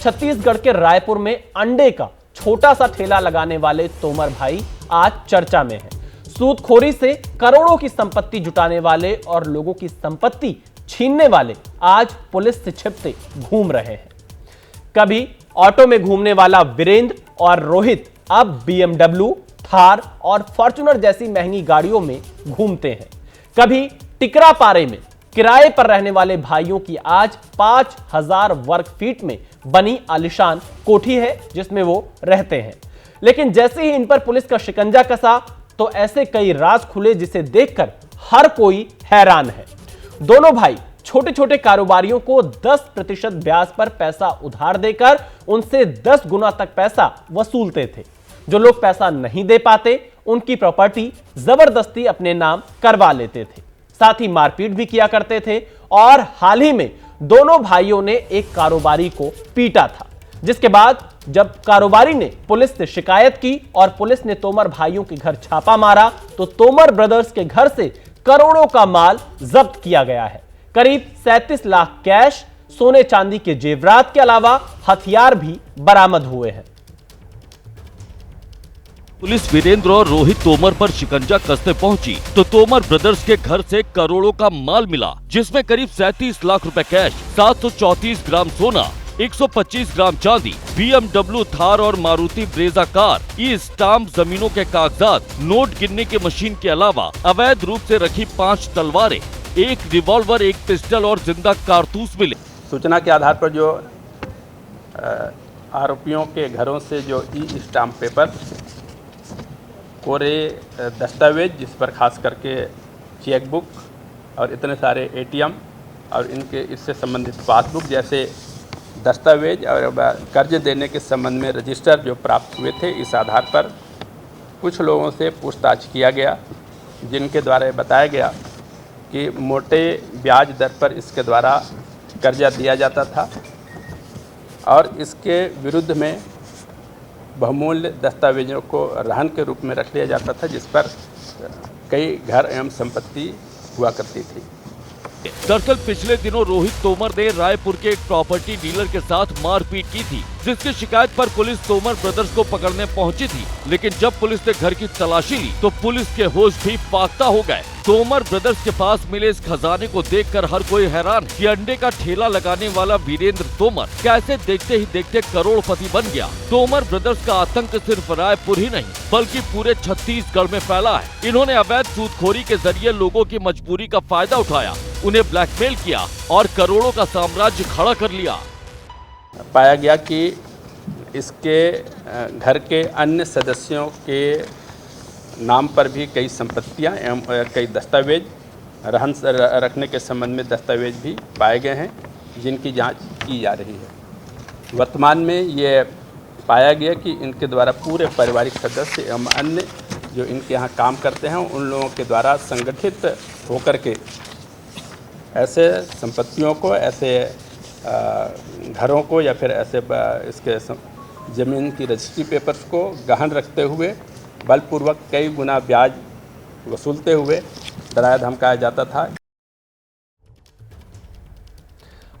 छत्तीसगढ़ के रायपुर में अंडे का छोटा सा ठेला लगाने वाले तोमर भाई आज चर्चा में हैं। सूदखोरी से करोड़ों की संपत्ति जुटाने वाले और लोगों की संपत्ति छीनने वाले आज पुलिस से छिपते घूम रहे हैं। कभी ऑटो में घूमने वाला वीरेंद्र और रोहित अब BMW, थार और फॉर्च्यूनर जैसी महंगी गाड़ियों में घूमते हैं। कभी टिकरापारे में किराए पर रहने वाले भाइयों की आज 5000 वर्ग फीट में बनी आलीशान कोठी है जिसमें वो रहते हैं। लेकिन जैसे ही इन पर पुलिस का शिकंजा कसा तो ऐसे कई राज खुले जिसे देखकर हर कोई हैरान है। दोनों भाई छोटे छोटे कारोबारियों को 10% ब्याज पर पैसा उधार देकर उनसे 10 गुना तक पैसा वसूलते थे। जो लोग पैसा नहीं दे पाते उनकी प्रॉपर्टी जबरदस्ती अपने नाम करवा लेते थे, साथ ही मारपीट भी किया करते थे। और हाल ही में दोनों भाइयों ने एक कारोबारी को पीटा था, जिसके बाद जब कारोबारी ने पुलिस से शिकायत की और पुलिस ने तोमर भाइयों के घर छापा मारा तो तोमर ब्रदर्स के घर से करोड़ों का माल जब्त किया गया है। करीब 37 लाख कैश, सोने चांदी के जेवरात के अलावा हथियार भी बरामद हुए हैं। पुलिस वीरेंद्र और रोहित तोमर पर शिकंजा कसने पहुंची तो तोमर ब्रदर्स के घर से करोड़ों का माल मिला, जिसमें करीब 37 लाख रुपए कैश, 734 ग्राम सोना, 125 ग्राम चांदी, BMW, थार और Maruti Brezza car, e stamp, जमीनों के कागजात, नोट गिनने की मशीन के अलावा अवैध रूप से रखी 5 तलवारें, एक रिवॉल्वर, एक पिस्टल और जिंदा कारतूस मिले। सूचना के आधार पर जो आरोपियों के घरों से जो ई स्टाम्प पेपर, कोरे दस्तावेज, जिस पर खास करके चेकबुक और इतने सारे ATM और इनके इससे संबंधित पासबुक जैसे दस्तावेज और कर्ज देने के संबंध में रजिस्टर जो प्राप्त हुए थे, इस आधार पर कुछ लोगों से पूछताछ किया गया, जिनके द्वारा बताया गया कि मोटे ब्याज दर पर इसके द्वारा कर्जा दिया जाता था और इसके विरुद्ध में बहुमूल्य दस्तावेजों को रहन के रूप में रख लिया जाता था, जिस पर कई घर एवं संपत्ति हुआ करती थी। दरअसल पिछले दिनों रोहित तोमर ने रायपुर के एक प्रॉपर्टी डीलर के साथ मारपीट की थी, जिसकी शिकायत पर पुलिस तोमर ब्रदर्स को पकड़ने पहुंची थी। लेकिन जब पुलिस ने घर की तलाशी ली तो पुलिस के होश भी फाख्ता हो गए। तोमर ब्रदर्स के पास मिले इस खजाने को देखकर हर कोई हैरान कि अंडे का ठेला लगाने वाला वीरेंद्र तोमर कैसे देखते ही देखते करोड़पति बन गया। तोमर ब्रदर्स का आतंक सिर्फ रायपुर ही नहीं बल्कि पूरे छत्तीसगढ़ में फैला है। इन्होंने अवैध सूदखोरी के जरिए लोगों की मजबूरी का फायदा उठाया, उन्हें ब्लैकमेल किया और करोड़ों का साम्राज्य खड़ा कर लिया। पाया गया कि इसके घर के अन्य सदस्यों के नाम पर भी कई संपत्तियां एवं कई दस्तावेज, रहन रखने के संबंध में दस्तावेज भी पाए गए हैं, जिनकी जांच की जा रही है। वर्तमान में ये पाया गया कि इनके द्वारा पूरे पारिवारिक सदस्य एवं अन्य जो इनके यहाँ काम करते हैं उन लोगों के द्वारा संगठित होकर के ऐसे संपत्तियों को, ऐसे घरों को या फिर ऐसे इसके ज़मीन की रजिस्ट्री पेपर्स को गहन रखते हुए बलपूर्वक कई गुना ब्याज वसूलते हुए डराया धमकाया जाता था।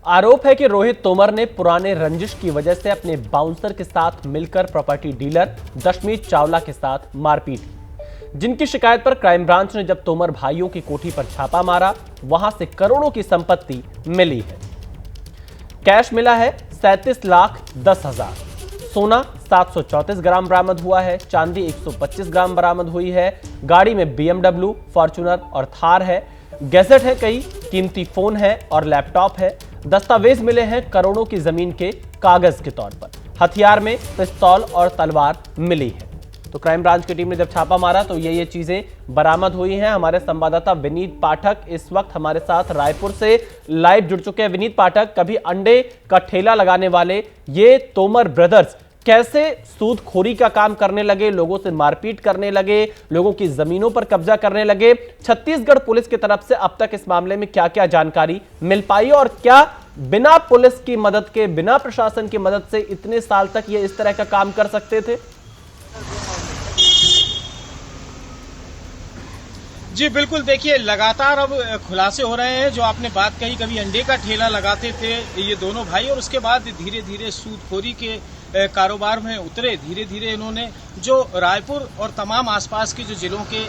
आरोप है कि रोहित तोमर ने पुराने रंजिश की वजह से अपने बाउंसर के साथ मिलकर प्रॉपर्टी डीलर दशमीत चावला के साथ मारपीट की, जिनकी शिकायत पर क्राइम ब्रांच ने जब तोमर भाइयों की कोठी पर छापा मारा, वहां से करोड़ों की संपत्ति मिली है। कैश मिला है 37,10,000, सोना 734 ग्राम बरामद हुआ है, चांदी 125 ग्राम बरामद हुई है, गाड़ी में BMW, फॉर्च्यूनर और थार है, गैजेट है, कई कीमती फोन है और लैपटॉप है, दस्तावेज मिले हैं करोड़ों की जमीन के कागज के तौर पर, हथियार में पिस्तौल और तलवार मिली है। तो क्राइम ब्रांच की टीम ने जब छापा मारा तो ये चीजें बरामद हुई हैं। हमारे संवाददाता विनीत पाठक इस वक्त हमारे साथ रायपुर से लाइव जुड़ चुके हैं। विनीत पाठक, कभी अंडे का ठेला लगाने वाले ये तोमर ब्रदर्स कैसे सूदखोरी का काम करने लगे, लोगों से मारपीट करने लगे, लोगों की जमीनों पर कब्जा करने लगे? छत्तीसगढ़ पुलिस की तरफ से अब तक इस मामले में क्या क्या जानकारी मिल पाई और क्या बिना पुलिस की मदद के, बिना प्रशासन की मदद से इतने साल तक ये इस तरह का काम कर सकते थे? जी बिल्कुल, देखिए लगातार अब खुलासे हो रहे हैं। जो आपने बात कही, कभी अंडे का ठेला लगाते थे ये दोनों भाई और उसके बाद धीरे धीरे सूदखोरी के कारोबार में उतरे। धीरे धीरे इन्होंने जो रायपुर और तमाम आसपास के जो जिलों के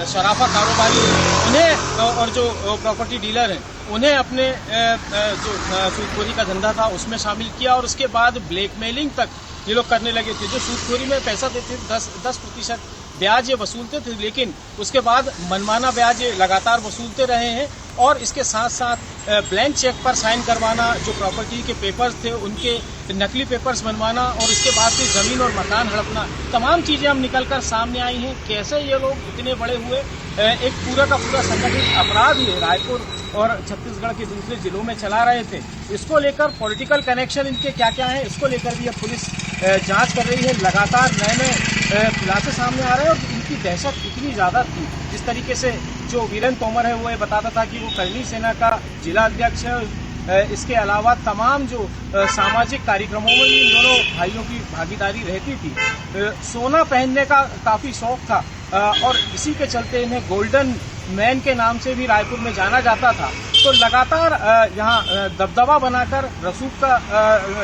शराफा कारोबारी उन्हें और जो प्रॉपर्टी डीलर हैं उन्हें अपने जो सूदखोरी का धंधा था उसमें शामिल किया और उसके बाद ब्लैकमेलिंग तक ये लोग करने लगे थे। जो सूदखोरी में पैसा देते थे 10% ब्याज ये वसूलते थे, लेकिन उसके बाद मनमाना ब्याज ये लगातार वसूलते रहे हैं। और इसके साथ साथ ब्लैंक चेक पर साइन करवाना, जो प्रॉपर्टी के पेपर्स थे उनके नकली पेपर्स बनवाना और उसके बाद फिर जमीन और मकान हड़पना, तमाम चीजें हम निकलकर सामने आई हैं। कैसे ये लोग इतने बड़े हुए, एक पूरा का पूरा संगठित अपराध ये रायपुर और छत्तीसगढ़ के दूसरे जिलों में चला रहे थे। इसको लेकर पॉलिटिकल कनेक्शन इनके क्या क्या है, इसको लेकर भी अब पुलिस जांच कर रही है। लगातार नए नए खुलासे सामने आ रहे हैं और इनकी दहशत इतनी ज्यादा थी। जिस तरीके से जो वीरेंद्र तोमर है वो ये बताता था कि वो कर्णी सेना का जिला अध्यक्ष है। इसके अलावा तमाम जो सामाजिक कार्यक्रमों में इन दोनों भाइयों की भागीदारी रहती थी। सोना पहनने का काफी शौक था और इसी के चलते इन्हें गोल्डन मैन के नाम से भी रायपुर में जाना जाता था। तो लगातार यहाँ दबदबा बनाकर, रसूख का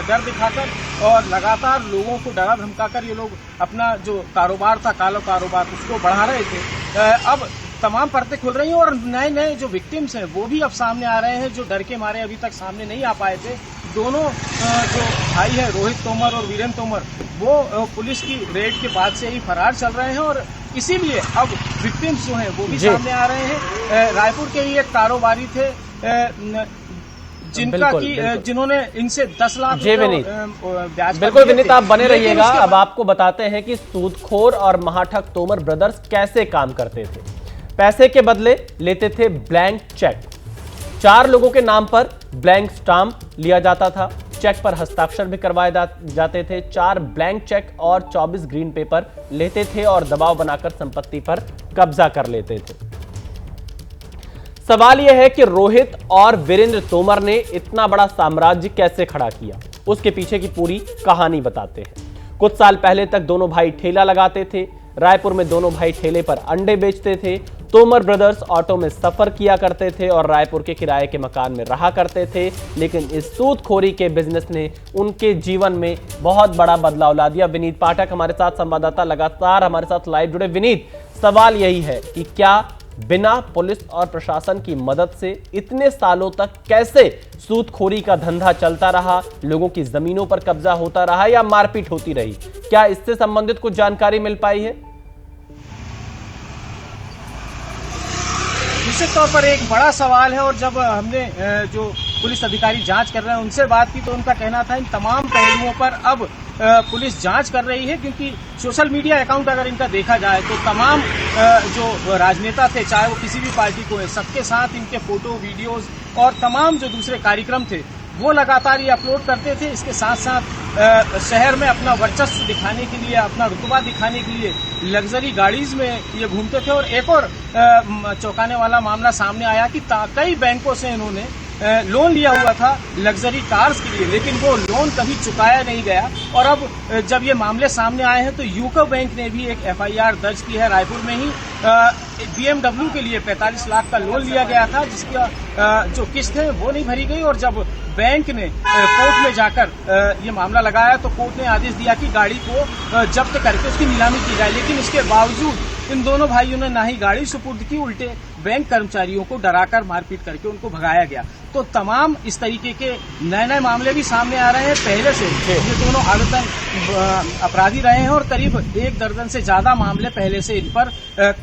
डर दिखाकर और लगातार लोगों को डरा धमकाकर ये लोग अपना जो कारोबार था, काला कारोबार, उसको बढ़ा रहे थे। अब तमाम परतें खुल रही हैं और नए नए जो विक्टिम्स हैं वो भी अब सामने आ रहे हैं, जो डर के मारे अभी तक सामने नहीं आ पाए थे। दोनों जो भाई है रोहित तोमर और वीरेंद्र तोमर, वो पुलिस की रेड के बाद से ही फरार चल रहे हैं और इसीलिए अब विक्टिम्स जो हैं वो भी सामने आ रहे हैं। रायपुर के ही एक कारोबारी थे जिनका की जिन्होंने इनसे 10 लाख ब्याज। बिल्कुल विनीत, आप बने रहिएगा। अब आपको बताते हैं कि सूदखोर और महाठग तोमर ब्रदर्स कैसे काम करते थे। पैसे के बदले लेते थे ब्लैंक चेक। 4 लोगों के नाम पर ब्लैंक स्टाम्प लिया जाता था। चेक पर हस्ताक्षर भी करवाए जाते थे। 4 ब्लैंक चेक और 24 ग्रीन पेपर लेते थे और दबाव बनाकर संपत्ति पर कब्जा कर लेते थे। सवाल यह है कि रोहित और वीरेंद्र तोमर ने इतना बड़ा साम्राज्य कैसे खड़ा किया, उसके पीछे की पूरी कहानी बताते हैं। कुछ साल पहले तक दोनों भाई ठेला लगाते थे। रायपुर में दोनों भाई ठेले पर अंडे बेचते थे। तोमर ब्रदर्स ऑटो में सफर किया करते थे और रायपुर के किराए के मकान में रहा करते थे। लेकिन इस सूदखोरी के बिजनेस ने उनके जीवन में बहुत बड़ा बदलाव ला दिया। विनीत पाठक हमारे साथ, संवाददाता लगातार हमारे साथ लाइव जुड़े। विनीत, सवाल यही है कि क्या बिना पुलिस और प्रशासन की मदद से इतने सालों तक कैसे सूदखोरी का धंधा चलता रहा, लोगों की जमीनों पर कब्जा होता रहा या मारपीट होती रही? क्या इससे संबंधित कुछ जानकारी मिल पाई है? निश्चित तौर पर एक बड़ा सवाल है और जब हमने जो पुलिस अधिकारी जांच कर रहे हैं उनसे बात की तो उनका कहना था इन तमाम पहलुओं पर अब पुलिस जांच कर रही है, क्योंकि सोशल मीडिया अकाउंट अगर इनका देखा जाए तो तमाम जो राजनेता थे, चाहे वो किसी भी पार्टी को है, सबके साथ इनके फोटो, वीडियोस और तमाम जो दूसरे कार्यक्रम थे वो लगातार ये अपलोड करते थे। इसके साथ साथ शहर में अपना वर्चस्व दिखाने के लिए, अपना रुतबा दिखाने के लिए लग्जरी गाड़ीज में ये घूमते थे। और एक और चौंकाने वाला मामला सामने आया कि कई बैंकों से इन्होंने लोन लिया हुआ था लग्जरी कार्स के लिए, लेकिन वो लोन कभी चुकाया नहीं गया। और अब जब ये मामले सामने आए हैं तो यूको बैंक ने भी एक FIR दर्ज की है। रायपुर में ही BMW के लिए 45 लाख का लोन लिया गया था, जिसका जो किस्त है वो नहीं भरी गई। और जब बैंक ने कोर्ट में जाकर ये मामला लगाया तो कोर्ट ने आदेश दिया कि गाड़ी को जब्त करके उसकी नीलामी की जाए, लेकिन इसके बावजूद इन दोनों भाइयों ने ना ही गाड़ी सुपुर्द की, उल्टे बैंक कर्मचारियों को डराकर मारपीट करके उनको भगाया गया। तो तमाम इस तरीके के नए नए मामले भी सामने आ रहे हैं। पहले से ये दोनों आदतन अपराधी रहे हैं और करीब 1 दर्जन से ज्यादा मामले पहले से इन पर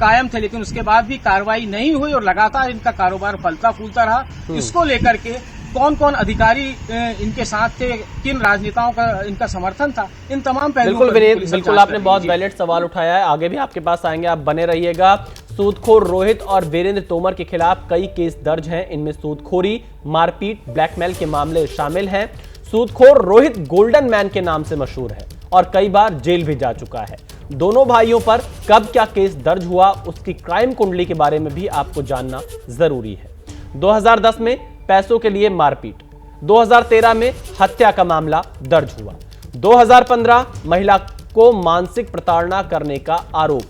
कायम थे, लेकिन उसके बाद भी कार्रवाई नहीं हुई और लगातार इनका कारोबार फलता फूलता रहा। इसको लेकर के कौन कौन अधिकारी इनके साथ थे, किन राजनेताओं का इनका समर्थन था, इन तमाम पहलुओं बिल्कुल विनीत, बिल्कुल आपने बहुत वैलिड सवाल उठाया है। आगे भी आपके पास आएंगे, आप बने रहिएगा। सूदखोर रोहित और वीरेंद्र तोमर के खिलाफ कई केस दर्ज हैं। इनमें सूदखोरी, मारपीट, ब्लैकमेल के मामले शामिल हैं। सूदखोर रोहित गोल्डन मैन के नाम से मशहूर है और कई बार जेल भी जा चुका है। दोनों भाइयों पर कब क्या केस दर्ज हुआ, उसकी क्राइम कुंडली के बारे में भी आपको जानना जरूरी है। 2010 में पैसों के लिए मारपीट, 2013 में हत्या का मामला दर्ज हुआ, 2015 महिला को मानसिक प्रताड़ना करने का आरोप,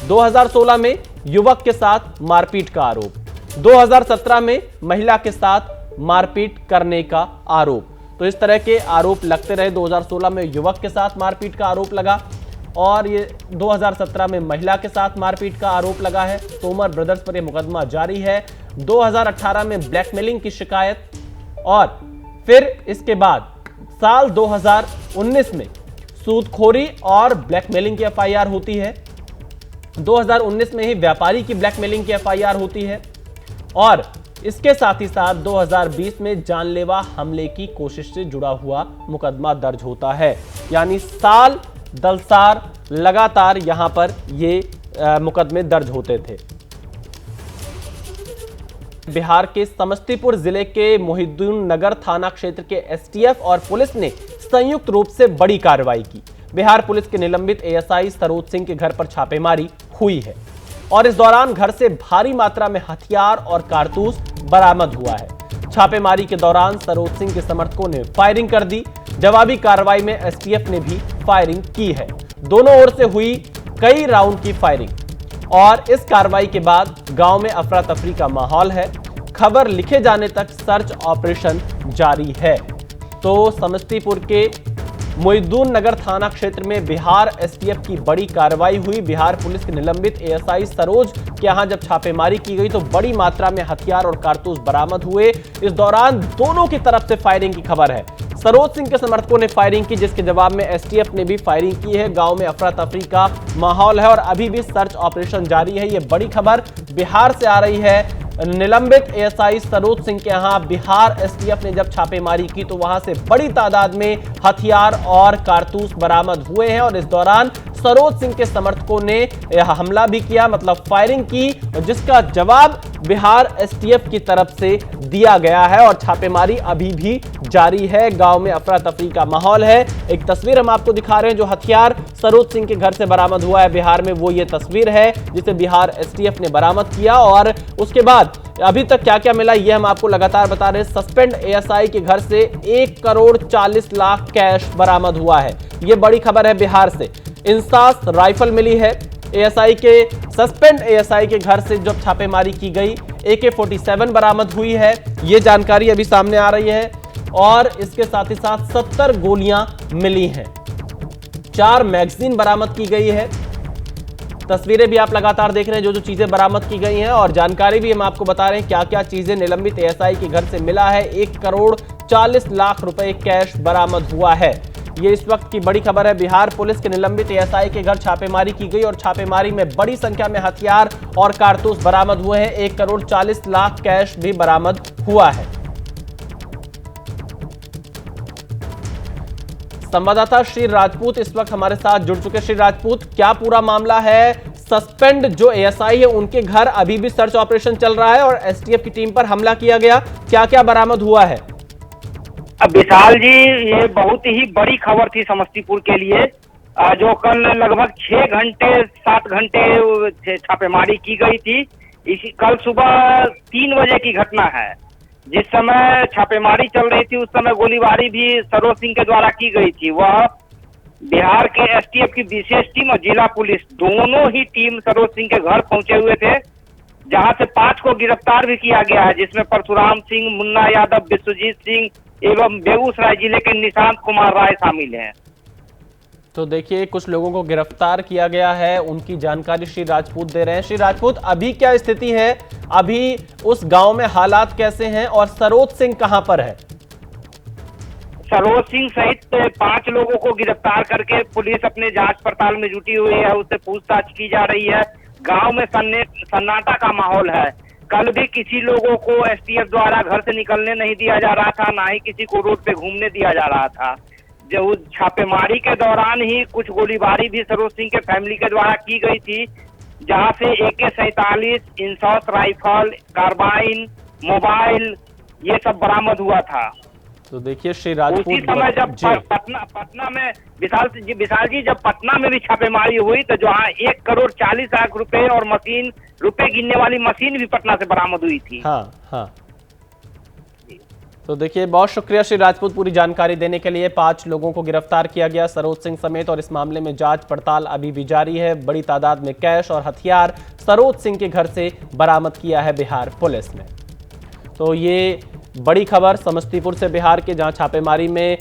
2016 में युवक के साथ मारपीट का आरोप, 2017 में महिला के साथ मारपीट करने का आरोप। तो इस तरह के आरोप लगते रहे। 2016 में युवक के साथ मारपीट का आरोप लगा और ये 2017 में महिला के साथ मारपीट का आरोप लगा है। तोमर ब्रदर्स पर यह मुकदमा जारी है। 2018 में ब्लैकमेलिंग की शिकायत और फिर इसके बाद साल 2019 में सूदखोरी और ब्लैकमेलिंग की एफआईआर होती है। 2019 में ही व्यापारी की ब्लैकमेलिंग की एफआईआर होती है और इसके साथ ही साथ 2020 में जानलेवा हमले की कोशिश से जुड़ा हुआ मुकदमा दर्ज होता है। यानी साल दलसार लगातार यहां पर ये मुकदमे दर्ज होते थे। बिहार के समस्तीपुर जिले के मोहिउद्दीन नगर थाना क्षेत्र के एसटीएफ और पुलिस ने संयुक्त रूप से बड़ी कार्रवाई की। बिहार पुलिस के निलंबित एएसआई सरोज सिंह के घर पर छापेमारी हुई है और इस दौरान घर से भारी मात्रा में हथियार और कारतूस बरामद हुआ है। छापेमारी के दौरान सरोज सिंह के समर्थकों ने फायरिंग कर दी। जवाबी कार्रवाई में एसटीएफ ने भी फायरिंग की है। दोनों ओर से हुई कई राउंड की फायरिंग और इस कार्रवाई के बाद गांव में अफरा तफरी का माहौल है। खबर लिखे जाने तक सर्च ऑपरेशन जारी है। तो समस्तीपुर के मोहिउद्दीन नगर थाना क्षेत्र में बिहार एसटीएफ की बड़ी कार्रवाई हुई। बिहार पुलिस के निलंबित एएसआई सरोज के यहां जब छापेमारी की गई तो बड़ी मात्रा में हथियार और कारतूस बरामद हुए। इस दौरान दोनों की तरफ से फायरिंग की खबर है। सरोज सिंह के समर्थकों ने फायरिंग की, जिसके जवाब में एसटीएफ ने भी फायरिंग की है। गांव में अफरा तफरी का माहौल है और अभी भी सर्च ऑपरेशन जारी है। यह बड़ी खबर बिहार से आ रही है। निलंबित एएसआई सरोज सिंह के यहां बिहार एसटीएफ ने जब छापेमारी की तो वहां से बड़ी तादाद में हथियार और कारतूस बरामद हुए हैं और इस दौरान सरोज सिंह के समर्थकों ने हमला भी किया, मतलब फायरिंग की, जिसका जवाब बिहार एसटीएफ की तरफ से दिया गया है और छापेमारी अभी भी जारी है। गांव में अफरा तफरी का माहौल है। एक तस्वीर हम आपको दिखा रहे हैं जो हथियार सरोज सिंह के घर से बरामद हुआ है बिहार में, वो ये तस्वीर है जिसे बिहार एसटीएफ ने बरामद किया और उसके बाद अभी तक क्या क्या मिला ये हम आपको लगातार बता रहे हैं। सस्पेंड एएसआई के घर से 1 करोड़ 40 लाख कैश बरामद हुआ है। ये बड़ी खबर है बिहार से। इंसास राइफल मिली है। एएसआई के सस्पेंड एएसआई के घर से जब छापेमारी की गई AK-47 बरामद हुई है। ये जानकारी अभी सामने आ रही है और इसके साथ ही साथ 70 गोलियां मिली हैं। 4 मैगजीन बरामद की गई है। तस्वीरें भी आप लगातार देख रहे हैं जो चीजें बरामद की गई हैं और जानकारी भी हम आपको बता रहे हैं क्या क्या चीजें निलंबित एएसआई के घर से मिला है। 1 करोड़ 40 लाख रुपए कैश बरामद हुआ है। ये इस वक्त की बड़ी खबर है। बिहार पुलिस के निलंबित एएसआई के घर छापेमारी की गई और छापेमारी में बड़ी संख्या में हथियार और कारतूस बरामद हुए हैं। 1 करोड़ 40 लाख कैश भी बरामद हुआ है। संवाददाता श्री राजपूत इस वक्त हमारे साथ जुड़ चुके। श्री राजपूत, क्या पूरा मामला है? सस्पेंड जो एएसआई है उनके घर अभी भी सर्च ऑपरेशन चल रहा है और एसटीएफ की टीम पर हमला किया गया, क्या क्या बरामद हुआ है? विशाल जी, ये बहुत ही बड़ी खबर थी समस्तीपुर के लिए, जो कल लगभग 6 घंटे 7 घंटे छापेमारी की गई थी। इसी कल सुबह 3 बजे की घटना है। जिस समय छापेमारी चल रही थी उस समय गोलीबारी भी सरोज सिंह के द्वारा की गई थी। वह बिहार के एसटीएफ की विशेष टीम और जिला पुलिस दोनों ही टीम सरोज सिंह के घर पहुंचे हुए थे, जहां से 5 को गिरफ्तार भी किया गया है, जिसमें परशुराम सिंह, मुन्ना यादव, विश्वजीत सिंह एवं बेगूसराय जिले के निशांत कुमार राय शामिल हैं। तो देखिए, कुछ लोगों को गिरफ्तार किया गया है, उनकी जानकारी श्री राजपूत दे रहे हैं। श्री राजपूत, अभी क्या स्थिति है? अभी उस गांव में हालात कैसे हैं और सरोज सिंह कहां पर है? सरोज सिंह सहित 5 लोगों को गिरफ्तार करके पुलिस अपने जांच पड़ताल में जुटी हुई है, उससे पूछताछ की जा रही है। गांव में सन्नाटा का माहौल है। कल भी किसी लोगों को एसटीएफ द्वारा घर से निकलने नहीं दिया जा रहा था, ना ही किसी को रोड पे घूमने दिया जा रहा था। जो छापेमारी के दौरान ही कुछ गोलीबारी भी सरोज सिंह के फैमिली के द्वारा की गई थी, जहां से AK-47, INSAS rifle, carbene, mobile ये सब बरामद हुआ था। तो देखिए श्री राजपूत, उसी समय जब पटना में विशाल जी जब पटना में भी छापेमारी हुई तो जहाँ 1 करोड़ 40 लाख रुपए और रुपए गिनने वाली मशीन भी पटना से बरामद हुई थी। हाँ हाँ। तो देखिए, बहुत शुक्रिया श्री राजपूत पूरी जानकारी देने के लिए। 5 लोगों को गिरफ्तार किया गया सरोज सिंह समेत, और इस मामले में जांच पड़ताल अभी भी जारी है। बड़ी तादाद में कैश और हथियार सरोज सिंह के घर से बरामद किया है बिहार पुलिस ने। तो ये बड़ी खबर समस्तीपुर से बिहार के, जहां छापेमारी में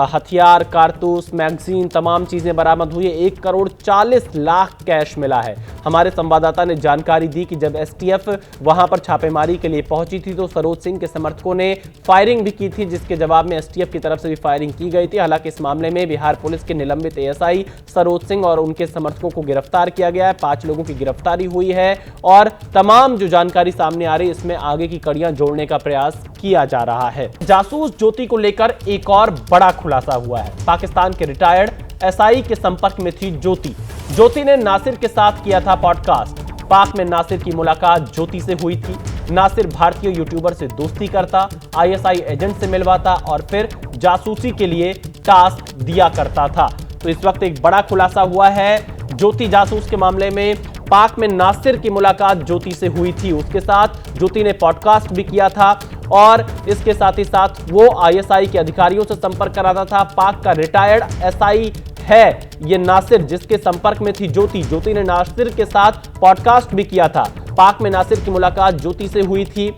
हथियार, कारतूस, मैगजीन, तमाम चीजें बरामद हुई है। 1 करोड़ 40 लाख कैश मिला है। हमारे संवाददाता ने जानकारी दी कि जब एसटीएफ वहां पर छापेमारी के लिए पहुंची थी तो सरोज सिंह के समर्थकों ने फायरिंग भी की थी, जिसके जवाब में एसटीएफ की तरफ से भी फायरिंग की गई थी। हालांकि इस मामले में बिहार पुलिस के निलंबित एएसआई सरोज सिंह और उनके समर्थकों को गिरफ्तार किया गया है। 5 लोगों की गिरफ्तारी हुई है और तमाम जो जानकारी सामने आ रही है इसमें आगे की कड़ियां जोड़ने का प्रयास किया जा रहा है। जासूस ज्योति को लेकर एक और बड़ा खुलासा हुआ है। पाकिस्तान के रिटायर्ड एसआई के संपर्क में थी ज्योति। ज्योति ने नासिर के साथ किया था पॉडकास्ट। पाक में नासिर की मुलाकात ज्योति से हुई थी। नासिर भारतीय यूट्यूबर से दोस्ती करता, आईएसआई एजेंट से मिलवाता और फिर जासूसी के लिए टास्क दिया करता था। तो इस वक्त एक बड़ा खुलासा हुआ है ज्योति जासूस के मामले में। पाक में नासिर की मुलाकात ज्योति से हुई थी, उसके साथ ज्योति ने पॉडकास्ट भी किया था और इसके साथ ही साथ वो आईएसआई के अधिकारियों से संपर्क कराता था। पाक का रिटायर्ड एसआई है ये नासिर, जिसके संपर्क में थी ज्योति। ज्योति ने नासिर के साथ पॉडकास्ट भी किया था। पाक में नासिर की मुलाकात ज्योति से हुई थी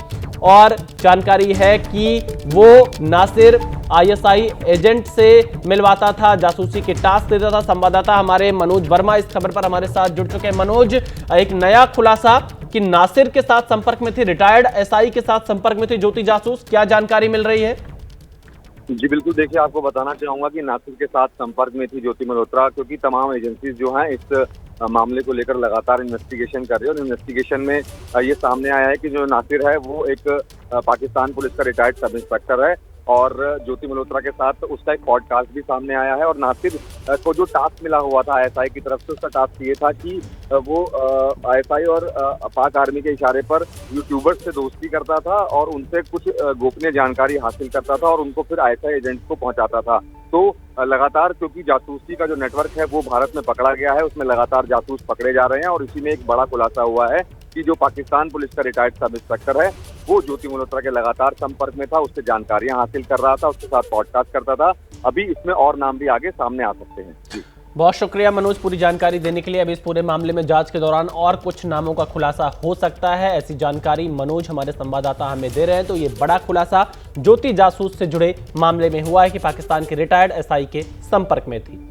और जानकारी है कि वो नासिर आईएसआई एजेंट से मिलवाता था, जासूसी के टास्क देता था। संवाददाता हमारे मनोज वर्मा इस खबर पर हमारे साथ जुड़ चुके हैं। मनोज, एक नया खुलासा कि नासिर के साथ संपर्क में थी, रिटायर्ड एसआई के साथ संपर्क में थी ज्योति जासूस, क्या जानकारी मिल रही है? जी बिल्कुल, देखिए आपको बताना चाहूंगा कि नासिर के साथ संपर्क में थी ज्योति मल्होत्रा, क्योंकि तमाम एजेंसीज जो हैं इस मामले को लेकर लगातार इन्वेस्टिगेशन कर रही है और इन्वेस्टिगेशन में ये सामने आया है कि जो नासिर है वो एक पाकिस्तान पुलिस का रिटायर्ड सब इंस्पेक्टर है और ज्योति मल्होत्रा के साथ उसका एक पॉडकास्ट भी सामने आया है। और नासिर को जो टास्क मिला हुआ था आईएसआई की तरफ से, उसका टास्क ये था कि वो आईएसआई और पाक आर्मी के इशारे पर यूट्यूबर्स से दोस्ती करता था और उनसे कुछ गोपनीय जानकारी हासिल करता था और उनको फिर आईएसआई एजेंट्स को पहुंचाता था। तो लगातार क्योंकि जासूसी का जो नेटवर्क है वो भारत में पकड़ा गया है, उसमें लगातार जासूस पकड़े जा रहे हैं और इसी में एक बड़ा खुलासा हुआ है कि जो पाकिस्तान पुलिस का रिटायर्ड सब इंस्पेक्टर है वो ज्योति मल्होत्रा के लगातार संपर्क में था, उससे जानकारियां हासिल कर रहा था, उसके साथ पॉडकास्ट करता था। अभी इसमें और नाम भी आगे सामने आ सकते हैं। जी बहुत शुक्रिया मनोज पूरी जानकारी देने के लिए। अब इस पूरे मामले में जांच के दौरान और कुछ नामों का खुलासा हो सकता है, ऐसी जानकारी मनोज हमारे संवाददाता हमें दे रहे हैं। तो ये बड़ा खुलासा ज्योति जासूस से जुड़े मामले में हुआ है कि पाकिस्तान के रिटायर्ड एसआई के संपर्क में थी।